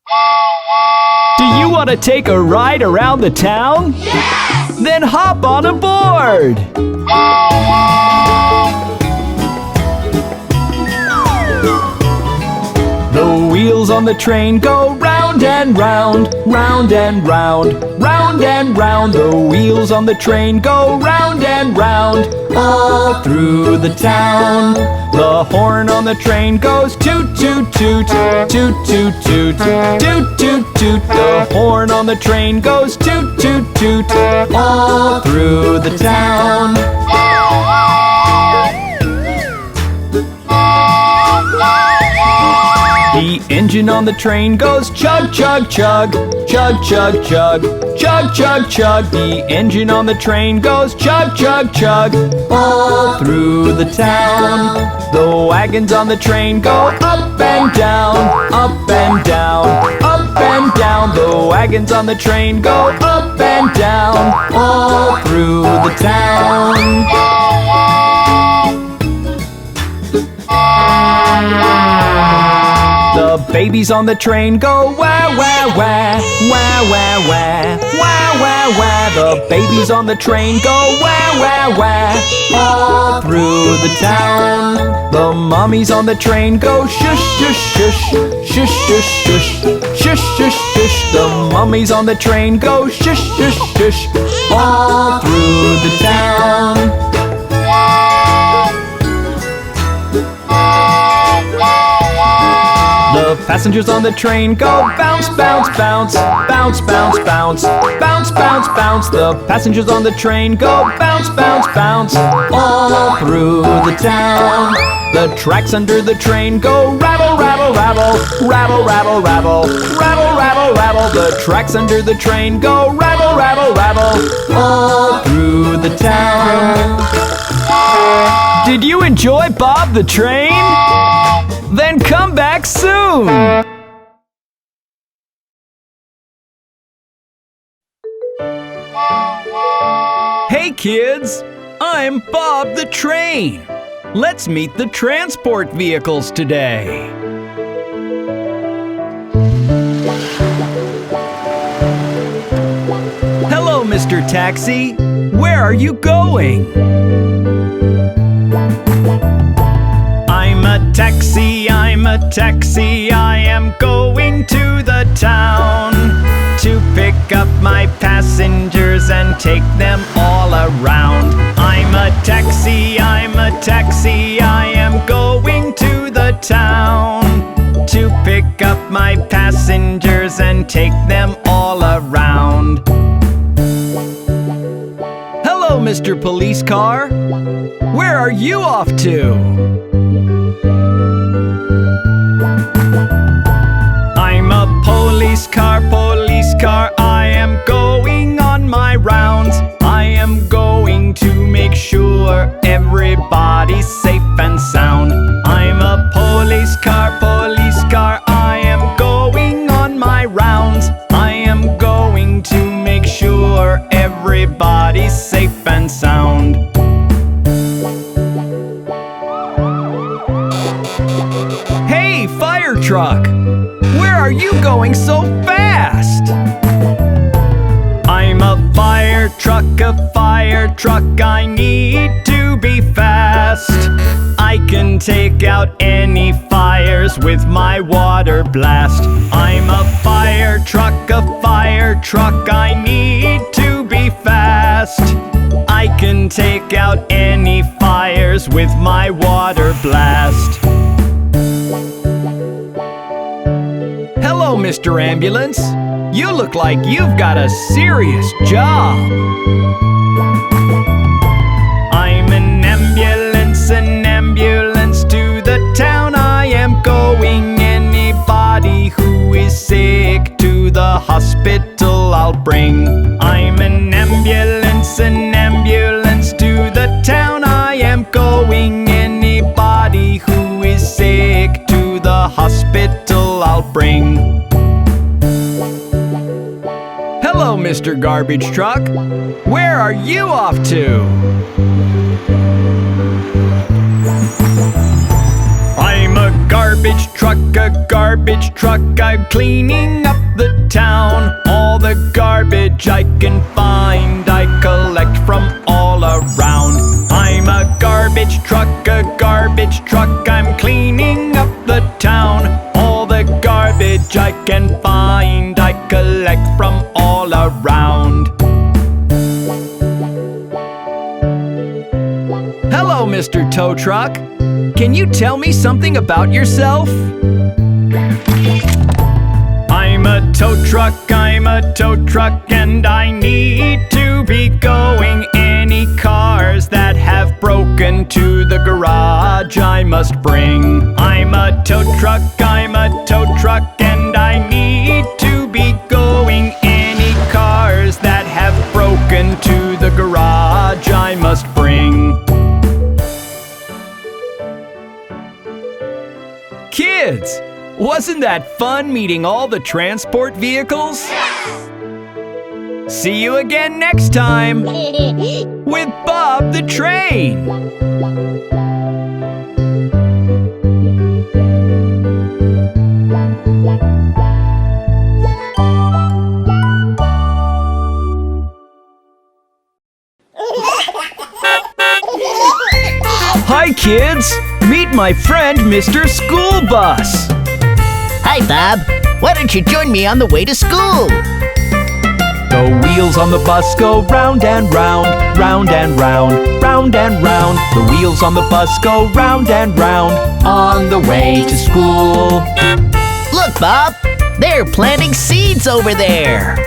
Do you want to take a ride around the town? Yes! Then hop on aboard! The wheels on the train go round and round, round and round, round and round. The wheels on the train go round and round, all through the town. The horn on the train goes toot toot toot, toot toot toot, toot toot toot. The horn on the train goes toot toot toot, all through the town. The engine on the train goes chug chug chug, chug chug chug, chug chug chug. The engine on the train goes chug chug chug, all through the town. The wagons on the train go up and down, up and down, up and down. The wagons on the train go up and down, all through the town. The babies on the train go wah wah wah, wah wah wah, wah wah wah. The babies on the train go wah wah wah, all through the town. The mommies on the train go shush shush shush, shush shush shush, shush shush shush. The mummies on the train go shush shush shush, all through the town. The passengers on the train go bounce, bounce, bounce, bounce, bounce, bounce, bounce, bounce, bounce. The passengers on the train go bounce, bounce, bounce, all through the town. The tracks under the train go rattle, rattle, rattle, rattle, rattle, rattle, rattle, rattle, rattle. The tracks under the train go rattle, rattle, rattle, all through the town. Did you enjoy Bob the Train? Then come back soon! Hey kids! I'm Bob the Train! Let's meet the transport vehicles today! Hello, Mr. Taxi! Where are you going? I'm a taxi, I am going to the town to pick up my passengers and take them all around. I'm a taxi, I am going to the town to pick up my passengers and take them all around. Hello, Mr. Police Car. Where are you off to? I'm a police car, I am going on my rounds. I am going to make sure everybody's safe and sound. I'm a police car, I am going on my rounds. I am going to make sure everybody's safe and sound. Hey, fire truck! Where are you going so fast? I'm a fire truck, I need to be fast. I can take out any fires with my water blast. I'm a fire truck, I need to be fast. I can take out any fires with my water blast. Hello, Mr. Ambulance. You look like you've got a serious job. I'm an ambulance to the town I am going. Anybody who is sick to the hospital I'll bring. I'm an ambulance to the town I am going. Anybody who is sick to the hospital I'll bring. Hello, Mr. Garbage Truck. Where are you off to? I'm a garbage garbage truck, I'm cleaning up the town. All the garbage I can find, I collect from all around. I'm a garbage truck, I'm cleaning up the town. All the garbage I can find, I collect from all around. Hello, Mr. Tow Truck. Can you tell me something about yourself? I'm a tow truck, and I need to be going. Any cars that have broken to the garage I must bring. I'm a tow truck, and I need to be going. Any cars that have broken to the garage I must bring. Kids, wasn't that fun meeting all the transport vehicles? See you again next time with Bob the Train. Hi kids, meet my friend Mr. School Bus. Hi Bob, why don't you join me on the way to school? The wheels on the bus go round and round, round and round, round and round. The wheels on the bus go round and round on the way to school. Look Bob, they're planting seeds over there.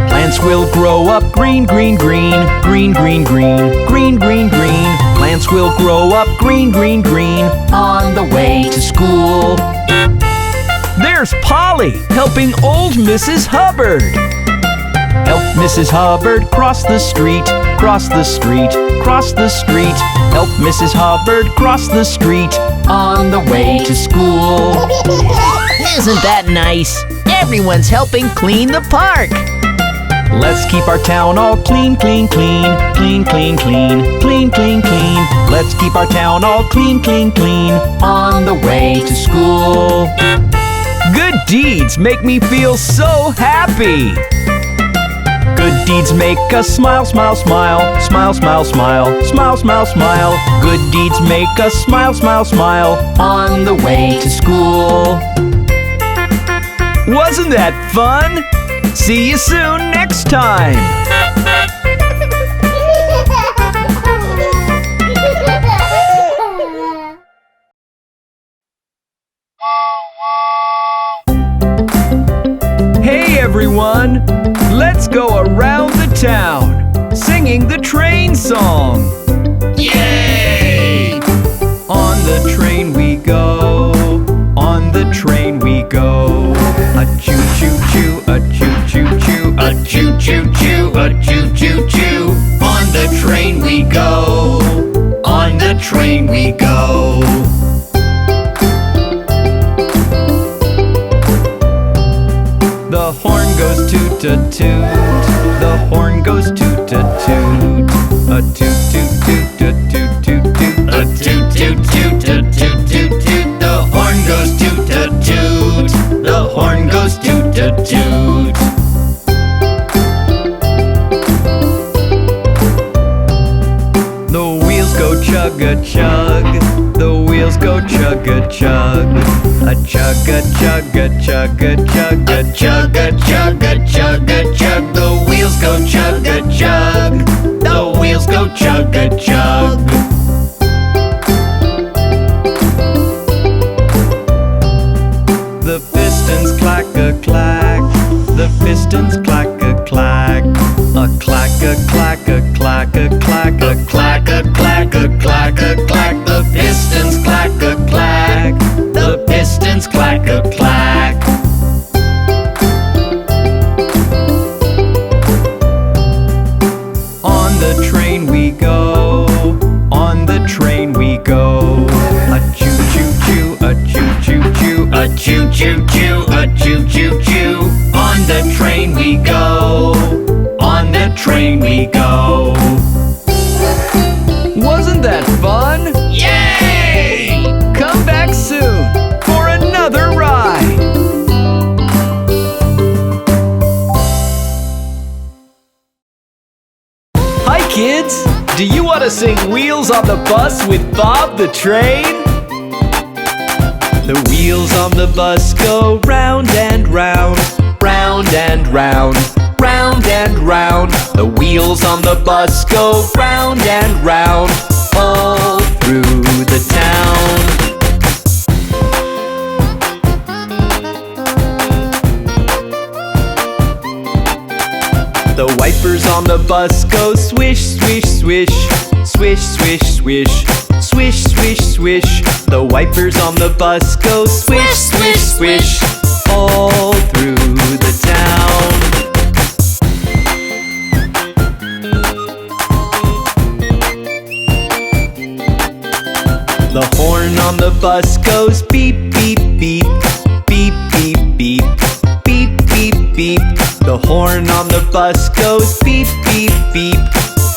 Plants will grow up green, green, green, green, green, green, green, green, green. Plants will grow up green, green, green on the way to school. There's Polly helping old Mrs. Hubbard. Help Mrs. Hubbard cross the street, cross the street, cross the street. Help Mrs. Hubbard cross the street on the way to school. Isn't that nice? Everyone's helping clean the park. Let's keep our town all clean, clean, clean, clean, clean, clean, clean, clean, clean. Let's keep our town all clean, clean, clean on the way to school. Good deeds make me feel so happy. Good deeds make us smile, smile, smile, smile, smile, smile, smile, smile, smile. Good deeds make us smile, smile, smile on the way to school. Wasn't that fun? See you soon next time! Hey everyone! Let's go around the town, singing the train song! Yay! On the train we go, on the train we go. A choo-choo-choo, a choo-choo-choo, a choo-choo-choo, a choo-choo-choo. On the train we go, on the train we go. The horn goes toot-a-toot, the horn goes toot-a-toot. A toot-toot-toot, a toot-toot-toot, a toot-toot-toot, a toot-toot-toot. The horn goes toot-a-toot, the horn goes toot-a-toot. The wheels go chug-a-chug, the wheels go chug-a-chug. A chug-a-chug-a-chug-a-chug, a chug-a-chug-a-chug-a-chug. The wheels go chug-a-chug, the wheels go chug-a-chug. The pistons clack-a-clack, the pistons clack-a-clack. A clack-a-clack-a-clack-a-clack, a clack-a-clack-a-clack-a-clack. The pistons clack-a-clack, the pistons clack-a-clack. On the train we go, on the train we go. A choo-choo-choo, a choo-choo-choo, a choo-choo-choo, a choo-choo-choo. On the train we go, on the train we go. Wasn't that fun? Yay! Come back soon! wanna sing Wheels on the Bus with Bob the Train? The wheels on the bus go round and round, round and round, round and round. The wheels on the bus go round and round, all through the town. The wipers on the bus go swish, swish, swish, swish, swish, swish, swish, swish, swish. The wipers on the bus go swish, swish, swish, all through the town. The horn on the bus goes beep, beep, beep, beep, beep, beep, beep, beep, beep. The horn on the bus goes beep, beep, beep,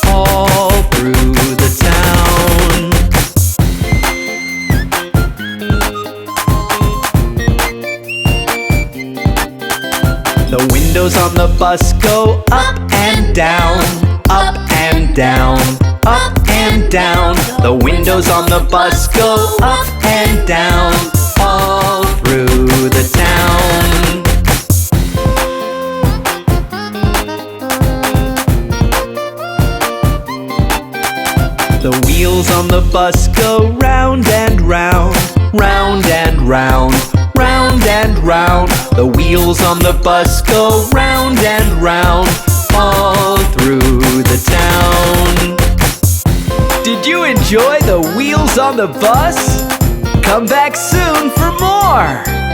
all through the town. The windows on the bus go up and down, up and down, up and down. The windows on the bus go up and down, all through the town. The wheels on the bus go round and round, round and round, round and round. The wheels on the bus go round and round, all through the town. Did you enjoy the Wheels on the Bus? Come back soon for more!